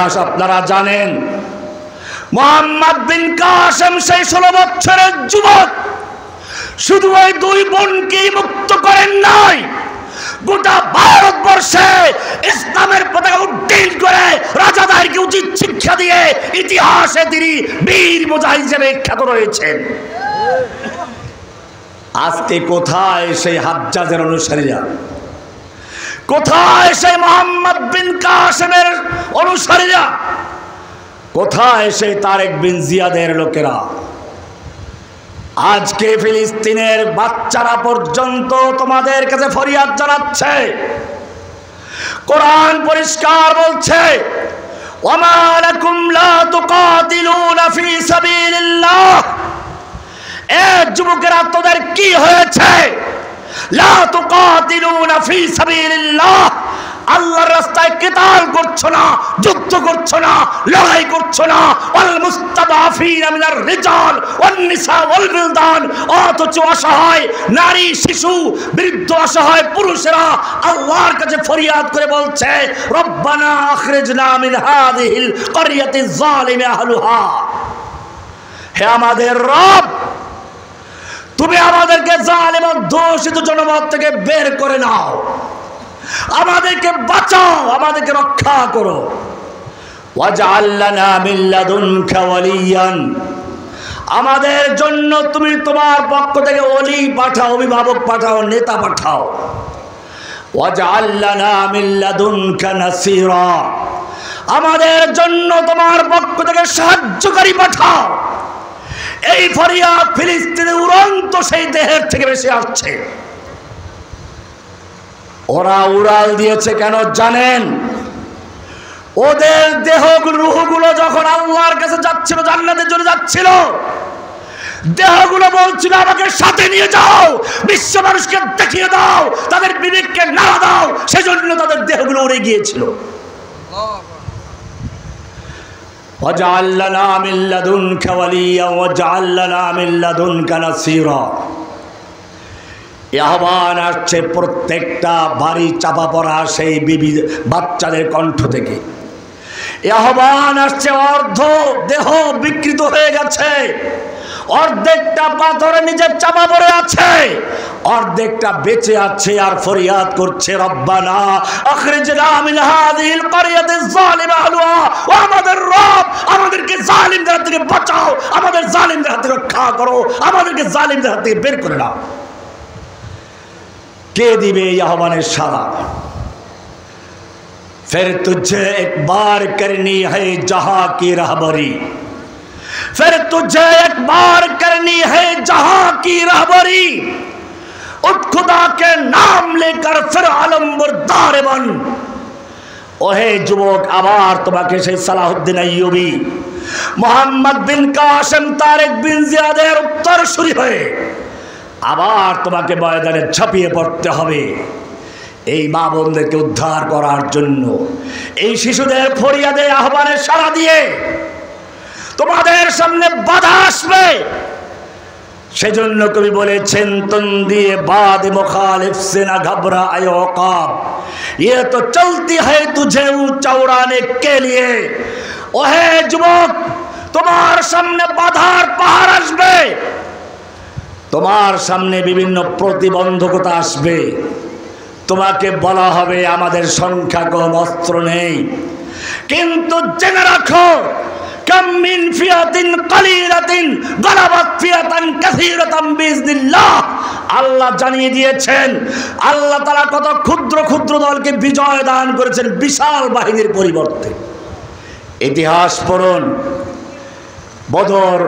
ইতিহাস আপনারা জানেন। মুহাম্মদ বিন কাসেম সেই 16 বছরের যুবক শুধু ওই দুই বোনকে মুক্ত করেন নাই, গোটা ভারতবর্ষে ইসলামের পতাকা উড্ডীন করে রাজাদেরকে উচিত শিক্ষা দিয়ে ইতিহাসে তিনি বীর মুজাহিদ হিসেবে খ্যাত রয়েছেন। আজকে কোথায় সেই হাজ্জাজের অনুসারীরা? কোথায় সেই মুহাম্মদ বিন কাসেমের অনুসারীরা? কোথায় সেই তারেক বিন জিয়াদের লোকেরা? আজকে ফিলিস্তিনের বাচ্চারা পর্যন্ত তোমাদের কাছে ফরিয়াদ জানাচ্ছে। কোরআন পরিষ্কার বলছে, ওয়ামা লাকুম লা তুকাতিলুনা ফি সাবিলিল্লাহ। এ যুবকেরা, তোদের কি হয়েছে? লা তুকাতিলুনা ফি সাবিলিল্লাহ, আল্লাহর রাস্তায় কিতাল করছো না, যুদ্ধ করছো না, লড়াই করছো না। ওয়াল মুস্তাদাফিনা মিনার রিজাল ওয়ান নিসা ওয়াল বিলদান, অথচ অসহায় নারী, শিশু, বৃদ্ধ, অসহায় পুরুষেরা আল্লাহর কাছে ফরিয়াদ করে বলছে, রব্বানা আখরিজনা মিন হাযিহিল ক্বরিয়াতি যালিমি আহলুহা। হে আমাদের রব, তুমি আমাদেরকে জালিম ও দোষিত জনপদ থেকে বের করে নাও, আমাদেরকে বাঁচাও, আমাদেরকে রক্ষা করো। ওয়াজআল লানা মিন লাদুনকা ওয়ালিয়ান, আমাদের জন্য তুমি তোমার পক্ষ থেকে ওলি পাঠাও, অভিভাবক পাঠাও, নেতা পাঠাও। ওয়াজআল লানা মিন লাদুনকা নাসীরা, আমাদের জন্য তোমার পক্ষ থেকে সাহায্যকারী পাঠাও। এই ফরিয়াদ ফিলিস্তিনের উড়ন্ত সেই দেহের থেকে বেশি আসছে। ওরা উড়াল দিয়েছে কেন জানেন? ওদের দেহগুলো, রূহগুলো যখন আল্লাহর কাছে যাচ্ছিল, জান্নাতের জন্য যাচ্ছিল, দেহগুলো বলছিল আমাকে সাথে নিয়ে যাও, বিশ্ব মানুষকে দেখিয়ে দাও, তাদের বিবেককে নাড়া দাও। সেজন্য তাদের দেহগুলো উড়ে গিয়েছিল। ওয়াজআল লানা মিন লাদুনকা ওয়ালিয়া ওয়াজআল লানা মিন লাদুনকা নাসীরা। আহ্বান আসছে প্রত্যেকটা বাড়ি চাপা পড়া সেই বিবি বাচ্চাদের কণ্ঠ থেকে। আহ্বান আসছে, অর্ধ দেহ বিকৃত হয়ে গেছে, অর্ধেকটা পাথরে নিজের চাপা পড়ে আছে, অর্ধেকটা বেঁচে আছে আর ফরিয়াদ করছে, রব্বানা আখরিজনা মিন হাযিহিল ক্বরিয়াতিজ যালিমা আহলুহা। ও আমাদের রব, আমাদেরকে জালিমদের হাত থেকে বাঁচাও, আমাদের জালিমদের হাত থেকে রক্ষা করো, আমাদেরকে জালিমদের হাত থেকে বের করে নাও। কে দিবে এই আহ্বানের সাড়া? फिर तुझे एक बार करनी है जहां की रहबरी, फिर तुझे एक बार करनी है जहां की रहबरी, उठ खुदा के नाम लेकर फिर आलमबरदार बन। ओहे যুবক, আবার তোমাকে সেই সালাহুদ্দিন আইয়ুবী, মুহাম্মদ বিন কাসেম, তারেক বিন জিয়াদের উত্তরসূরি হয়ে আবার তোমাকে ময়দানে ঝাঁপিয়ে পড়তে হবে এই মা বোনদেরকে উদ্ধার করার জন্য। এই শিশুদের ফরিয়াদে আহ্বানে সাড়া দিয়ে তোমাদের সামনে বাধা আসবে। সেজন্য কবি বলেছেন, তুম দিয়ে বাদ মুখালিফ সে না ঘবরা আয় ওকাব, ये तो चलती है तुझे चौड़ाने के लिए। ওহে যুবক, তোমার সামনে বাধার পাহাড় আসবে, তোমার সামনে বিভিন্ন প্রতিবন্ধকতা আসবে। তোমাকে বলা হবে আমাদের সংখ্যা কম, অস্ত্র নেই, কিন্তু জেনে রাখো, কাম মিন ফিয়াতিন কালিলাতিন গালাবাত ফিয়াতান কাসীরাতান বিইজনিল্লাহ। আল্লাহ জানিয়ে দিয়েছেন, আল্লাহ তাআলা কত ক্ষুদ্র ক্ষুদ্র দলকে বিজয় দান করেছেন বিশাল বাহিনীর পরিবর্তে। ইতিহাস পড়ুন, বদর,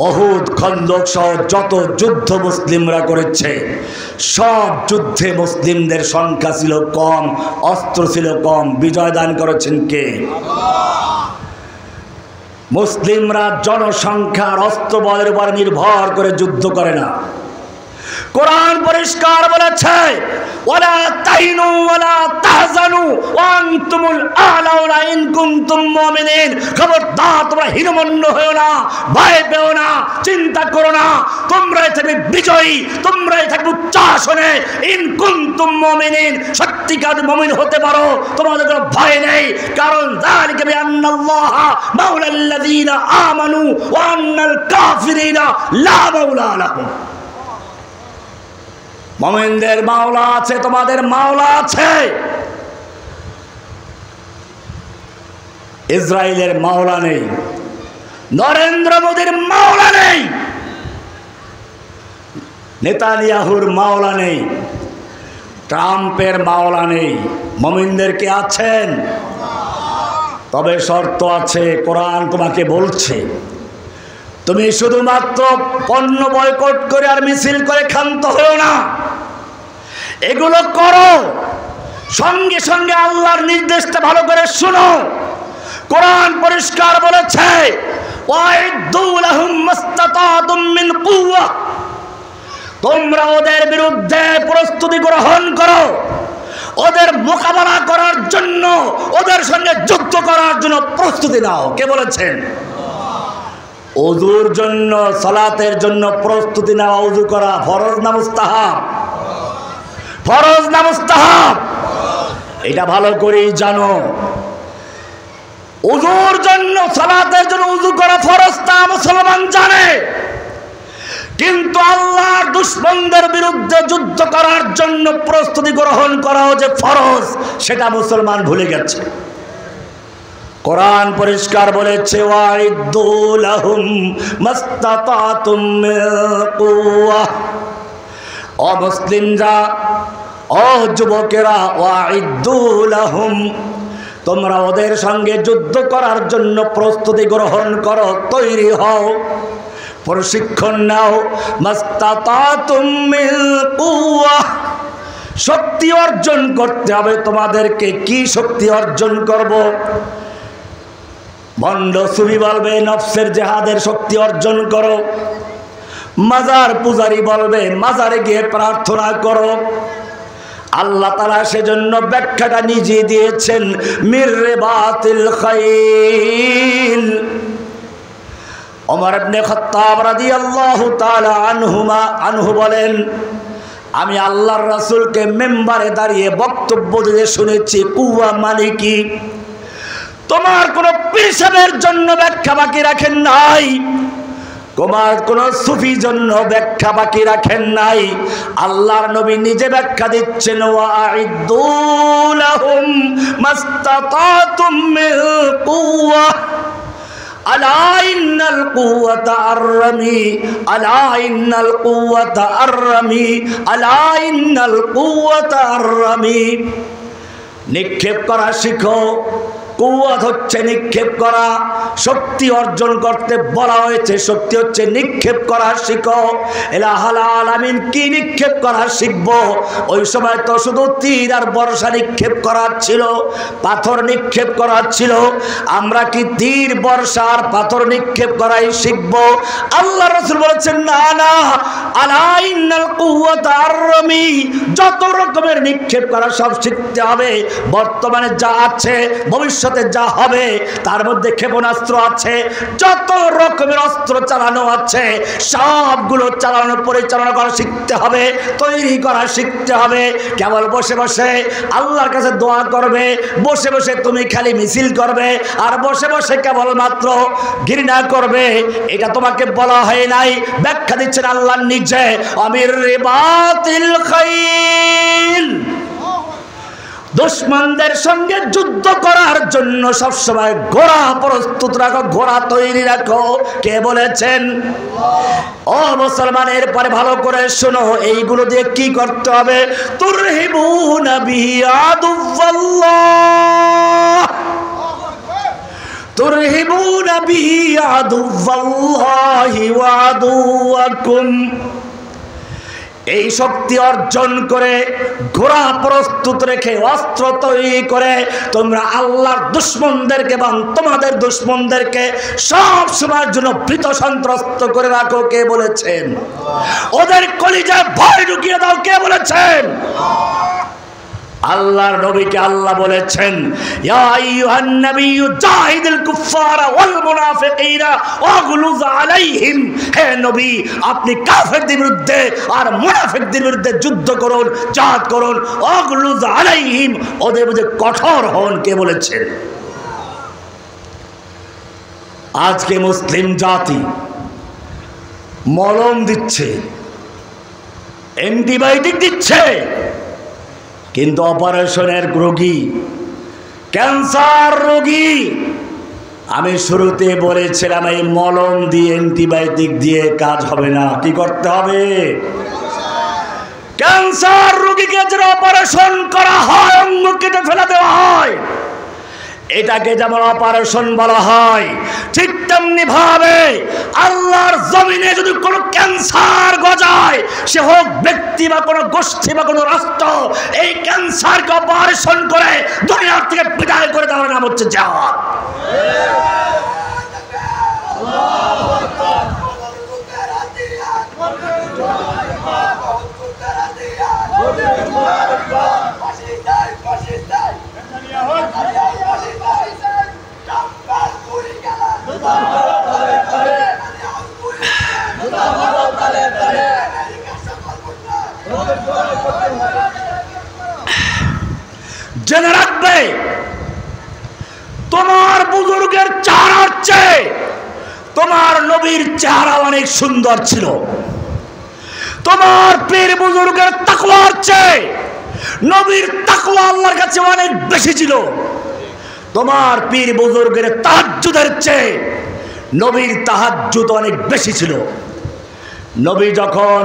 উহুদ, খন্দক সহ যত যুদ্ধ মুসলিমরা করেছে, সব যুদ্ধে মুসলিমদের সংখ্যা ছিল কম, অস্ত্র ছিল কম। বিজয় দান করেছেন কে? মুসলিমরা জনসংখ্যার অস্ত্র বলের উপর নির্ভর করে যুদ্ধ করে না। কোরআন পরিষ্কার বলেছে ওয়ালা তাহিনু ওয়ালা তাহজানু ওয়া আনতুমুল আ'লাউনা ইন কুনতুম মুমিনিন। খবরদার তোমরা হীনমন্য হয়ো না, ভয় পেও না, চিন্তা করো না, তোমরাই থাকবে বিজয়ী, তোমরাই থাকবে উচ্চ আসনে। ইন কুনতুম মুমিনিন, সত্যিকার মুমিন হতে পারো, তোমাদের কোনো ভয় নেই। কারণ যালিকা বিআন্নাল্লাহা মাওলাল্লাযীনা আমানু ওয়া আন্নাল কাফিরিনা লা মাওলা লাহুম। মুমিনদের মাওলা আছে, তোমাদের মাওলা আছে। ইসরায়েলের মাওলা নেই, নরেন্দ্র মোদীর মাওলা নেই, নেতানিয়াহুর মাওলা নেই, ট্রাম্পের মাওলা নেই। মুমিনদের কে আছেন? তবে শর্ত আছে, কোরআন তোমাকে বলছে তুমি শুধুমাত্র পণ্য বয়কট করে আর মিছিল করে ক্ষান্ত হও না, এগুলো করো, সঙ্গে সঙ্গে আল্লাহর নির্দেশটা ভালো করে শুনো। কোরআন পরিষ্কার বলেছে ওয়াইদু লাহুম মাসতাতাতুম মিন কুওয়া, তোমরা ওদের বিরুদ্ধে প্রস্তুতি গ্রহণ করো, ওদের মোকাবেলা করার জন্য, ওদের সঙ্গে যুদ্ধ করার জন্য প্রস্তুতি নাও। কে বলেছেন? ওযুর জন্য, সালাতের জন্য প্রস্তুতি নেওয়া, ওযু করা ফরজ না মুস্তাহাব? ফরজ না মুস্তাহাব? এটা ভালো করেই জানো। ওযুর জন্য, সালাতের জন্য ওযু করা ফরজ তা মুসলমান জানে, কিন্তু আল্লাহর দুশমনদের বিরুদ্ধে যুদ্ধ করার জন্য প্রস্তুতি গ্রহণ করাও যে ফরজ, সেটা মুসলমান ভুলে গেছে। কোরআন পরিষ্কার বলেছে ওয়াইদু লাহুম মাসতাতাতুম মিন কুওয়া। ও মুসলিমরা, ও যুবকেরা, ওয়াইদু লাহুম, তোমরা ওদের সঙ্গে যুদ্ধ করার জন্য প্রস্তুতি গ্রহণ করো, তৈরি হও, প্রশিক্ষণ নাও। মাসতাতাতুম মিন কুওয়া, শক্তি অর্জন করতে হবে তোমাদেরকে। কি শক্তি অর্জন করব? ভণ্ড সুফি বলবে নফসের জেহাদের শক্তি অর্জন করো, মাজার পূজারি বলবে মাজারে গিয়ে প্রার্থনা করো। আল্লাহ তাআলা সেজন্য ব্যাখ্যাটা নিজে দিয়েছেন, মির রিবাতিল খাইল। ওমর ইবনে খাত্তাব রাদিয়াল্লাহু তাআলা আনহু বলেন, আমি আল্লাহর রাসূলকে মিম্বারে দাঁড়িয়ে বক্তব্য দিতে শুনেছি, কুওয়া মানে কি? তোমার কোনো পীর সাহেবের জন্য ব্যাখ্যা বাকি রাখেন নাই, তোমার কোন সুফি জন্য ব্যাখ্যা বাকি রাখেন নাই। আল্লাহর নবী নিজে ব্যাখ্যা দিচ্ছেন ওয়াইদু লাহুম মাসতাতাতুম মিন কুওয়া আলা ইন্নাল কুওয়াতা আর-রামি, আলা ইন্নাল কুওয়াতা আর-রামি, আলা ইন্নাল কুওয়াতা আর-রামি। নিক্ষেপ করা শিখো। কুওয়াত হচ্ছে নিক্ষেপ করা, শক্তি অর্জন করতে বলা হয়েছে, শক্তি হচ্ছে নিক্ষেপ করা শিখো। ইলাহুল আলামিন কি নিক্ষেপ করা শিখবো? ওই সময় তো শুধু তীর আর বর্ষা নিক্ষেপ করার ছিল, পাথর নিক্ষেপ করার ছিল। আমরা কি তীর, বর্ষা আর পাথর নিক্ষেপ করাই শিখবো? আল্লাহ রাসূল বলেছেন না না, আলা ইন্নাল কুওয়াতা আর-রামি, যত রকমের নিক্ষেপ করা সব শিখতে হবে। বর্তমানে যা আছে, ভবিষ্যতে যা হবে, তার মধ্যে ক্ষেপণাস্ত্র আছে, যত রকমের অস্ত্র চালানো আছে, সবগুলো চালানো, পরিচালনা করা শিখতে হবে, তৈরি করা শিখতে হবে। কেবল বসে বসে আল্লাহর কাছে দোয়া করবে, বসে বসে তুমি খালি মিছিল করবে আর বসে বসে কেবলমাত্র ঘৃণা করবে, এটা তোমাকে বলা হয় নাই। ব্যাখ্যা দিচ্ছেন আল্লাহ নিজে, আমির রিবাতিল খাইল। দুশমনদের সঙ্গে যুদ্ধ করার জন্য সবসময় ঘোড়া প্রস্তুত রাখো, ঘোড়া তৈরি রাখো। কে বলেছেন? ও মুসলমান, এরপরে ভালো করে শোনো, এইগুলো দিয়ে কি করতে হবে? তুরহিবুনা বিহি আদুওয়াল্লাহ, তুরহিবুনা বিহি আদুওয়াল্লাহি ওয়া আদুওয়াকুম। এই শক্তি অর্জন করে ঘোড়া প্রস্তুত রেখে অস্ত্র তৈরি করে তোমরা আল্লাহর দুশমনদেরকে এবং তোমাদের দুশমনদেরকে সব সময়ের জন্য ভীত সন্ত্রস্ত করে রাখো। কে বলেছেন? ওদের কলিজায় ভয় ঢুকিয়ে দাও। কে বলেছেন? আল্লাহর নবীকে আল্লাহ বলেছেন, ইয়া আইয়ুহান নাবিয়্যু জাহিদুল কুফারা ওয়াল মুনাফিকিনা ওয়াগলুজ আলাইহিম। হে নবী, আপনি কাফেরদের বিরুদ্ধে আর মুনাফিকদের বিরুদ্ধে যুদ্ধ করুন, জিহাদ করুন। ওয়াগলুজ আলাইহিম, ওদের বিরুদ্ধে কঠোর হন। কে বলেছেন? আজকে মুসলিম জাতি মলম দিচ্ছে, অ্যান্টিবায়োটিক দিচ্ছে, কিন্তু অপারেশনের রোগী, ক্যান্সার রোগী, আমি শুরুতে বলেছিলাম এই মলম দিয়ে অ্যান্টিবায়োটিক দিয়ে কাজ হবে না। কি করতে হবে? ক্যান্সার রোগীকে যে অপারেশন করা হয়, অঙ্গ কেটে ফেলে দেওয়া হয়, এটাকে যেমন অপারেশন বলা হয়, ঠিক তেমনি ভাবে আল্লাহর জমিনে যদি কোনো ক্যান্সার গজায়, সে হোক ব্যক্তি বা কোনো গোষ্ঠী বা কোনো রাষ্ট্র, এই ক্যান্সারকে অপারেশন করে দুনিয়ার থেকে বিদায় করে দেওয়ার নাম হচ্ছে জিহাদ। জেনে রাখবে, তোমার বুজুর্গের চেহারার চেয়ে তোমার নবীর চেহারা অনেক সুন্দর ছিল। তোমার পীর বুজুর্গের তাকওয়ার চেয়ে নবীর তাকওয়া আল্লাহর কাছে অনেক বেশি ছিল। তোমার পীর বুজুর্গের তাহাজ্জুদের চেয়ে নবীর তাহাজ্জুদ অনেক বেশি ছিল। নবী যখন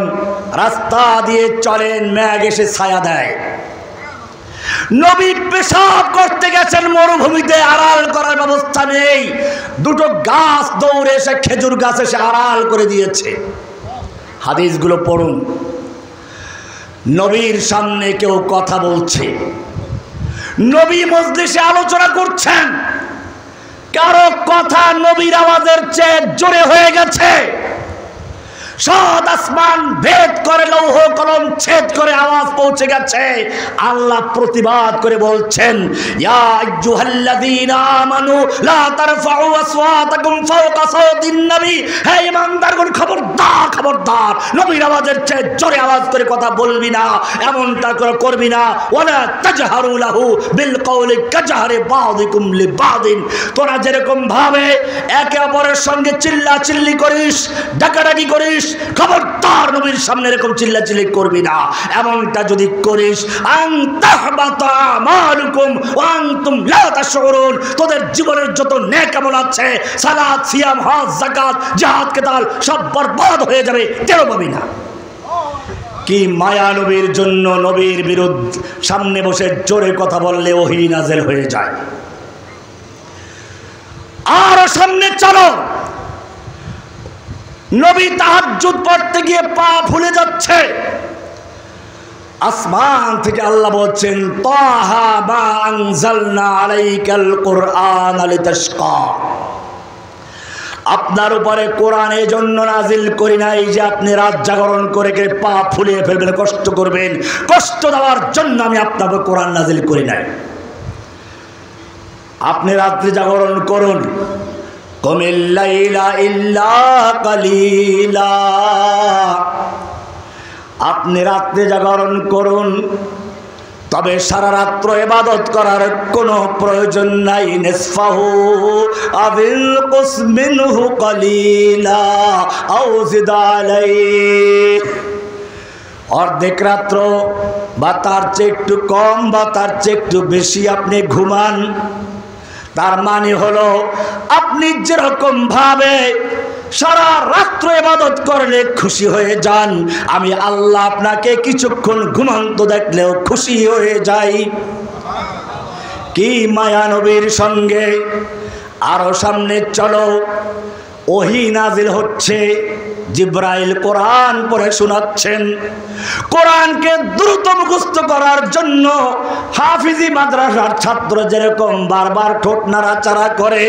রাস্তা দিয়ে চলেন, মেঘ এসে ছায়া দেয়। নবী পেশাব করতে গেছেন মরুভূমিতে, আড়াল করার ব্যবস্থা নেই, দুটো গাছ দৌড়ে এসে খেজুর গাছ এসে আড়াল করে দিয়েছে। হাদিসগুলো পড়ুন। নবীর সামনে কেউ কথা বলছে, নবী মজলিসে আলোচনা করছেন, কারো কথা নবীর আওয়াজের চেয়ে জোরে হয়ে গেছে। সাত আসমান ভেদ করে, লৌহ কলম ছেদ করে আওয়াজ পৌঁছে গেছে। আল্লাহ প্রতিবাদ করে বলছেন, ইয়া আইয়ুহাল্লাযীনা আমানু লা তারফাউ আসওয়াতাকুম ফাওকা সাওতিন নবী। হে ঈমানদারগণ, খবরদার খবরদার, নবীর আওয়াজের চেয়ে জোরে আওয়াজ করে কথা বলবি না, এমনটা করবি না। ওয়ালা তাজহারু লাহু বিল কওলি কাজহারি বাযিকুম লিবাযিন। তোরা যেরকম ভাবে একে অপরের সঙ্গে চিল্লাচিল্লি করিস, ডাকাডাকি করিস, খবরদার নবীর সামনে এরকম চিল্লাচিল্লি করবি না। এমনটা যদি করিস, আনতাহবাতা আমালুকুম ওয়া আনতুম লা তাশউরুন, তোদের জীবনের যত নেক আমল আছে, সালাত, সিয়াম, হজ, যাকাত, জিহাদ, কিতাল, সব বরবাদ হয়ে যাবে, টেরও পাবি না। কি মায়া নবীর জন্য! নবীর বিরুদ্ধে সামনে বসে জোরে কথা বললে ওহী নাযিল হয়ে যায়। আর সামনে চলো, নবী তাহাজ্জুদ পড়তে গিয়ে পা ফুলে যাচ্ছে। আসমান থেকে আল্লাহ বলছেন, তাহা মা আনজালনা আলাইকাল কুরআন লিতাশকা। আপনার উপরে কোরআন এই জন্য নাজিল করি নাই যে আপনি রাত জাগরণ করে পা ফুলিয়ে ফেলবেন, কষ্ট করবেন। কষ্ট দেওয়ার জন্য আমি আপনাকে কোরআন নাজিল করি নাই। আপনি রাত্রি জাগরণ করুন, কুমিল লাইলা ইল্লা কালিলা। আপনি রাত্রে জাগরণ করুন, তবে সারা রাত্র ইবাদত করার কোনো প্রয়োজন নাই। নিসফাহু আবিল কুস মিনহু কালিলা আও জিদ আলাইহি। অর্ধেক রাত্র বা তার চেয়ে একটু কম বা তার চেয়ে একটু বেশি আপনি ঘুমান। তার মানে হলো, আপনি যেরকম ভাবে সারা রাত্র ইবাদত করলে খুশি হয়ে যান, আমি আল্লাহ আপনাকে কিছুক্ষণ ঘুমান্ত দেখলেও খুশি হয়ে যাই। কি মায়া নবীর সঙ্গে! আরো সামনে চলো, ওহী নাজিল হচ্ছে, জিব্রাইল কোরআন পড়ে শোনাচ্ছেন। কোরআনকে দ্রুত মুখস্থ করার জন্য হাফিজি মাদ্রাসার ছাত্র যেরকম বারবার ঠোঁট নাড়াচাড়া করে,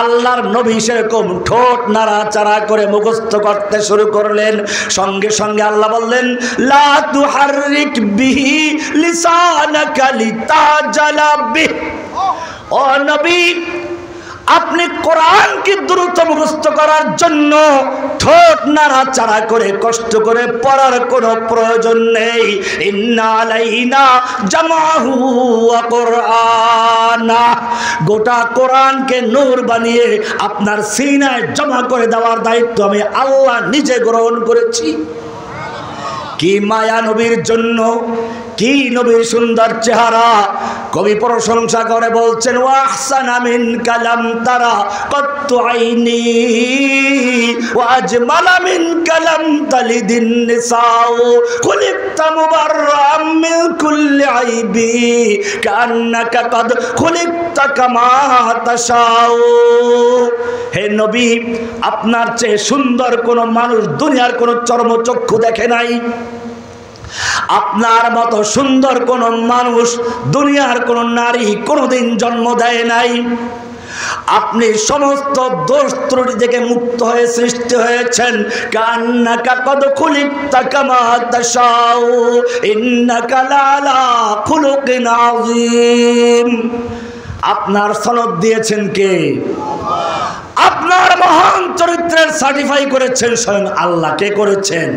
আল্লাহর নবী সেরকম ঠোঁট নাড়াচাড়া করে মুখস্থ করতে শুরু করলেন। সঙ্গে সঙ্গে আল্লাহ বললেন, লা তুহাররিক বিহি লিসানাকা লিতাজালা বিহি। ও নবী, আপনি কোরআনকে দ্রুত মুখস্থ করার জন্য ঠোঁট নাড়াচাড়া করে কষ্ট করে পড়ার কোনো প্রয়োজন নেই। ইন্না আলাইনা জামাহু ওয়া কুরআনা, গোটা কোরআনকে নূর বানিয়ে আপনার সিনায় জমা করে দেওয়ার দায়িত্ব আমি আল্লাহ নিজে গ্রহণ করেছি। কি মায়া নবীর জন্য, কি নবীর সুন্দর চেহারা! কবি প্রশংসা করে বলছেন, ওয়া আহসানা মিন কালাম তারা কত্তু আইনি ওয়া আজমালা মিন কালাম তালিদিন নিসাউ খুলিকতা মুবাররাম মিন কুল্লি আইবি কান্নাকা কদ খুলিকতা কামা তাশাউ। হে নবী, আপনার চেয়ে সুন্দর কোন মানুষ দুনিয়ার কোন চর্মচক্ষু দেখে নাই। আপনার মতো সুন্দর কোন মানুষ দুনিয়ার কোন নারী কোনোদিন জন্ম দেয় নাই। আপনি সমস্ত দোষ ত্রুটি থেকে মুক্ত হয়ে সৃষ্টি হয়েছেন। কান্নাকা কদ খুলিকতা কামা তাশাউ ইন্নাকা লালা খুলুকিন আযীম। আপনার সনদ দিয়েছেন কে? আপনার মহান চরিত্রের সার্টিফাই করেছেন স্বয়ং আল্লাহ। কে করেছেন?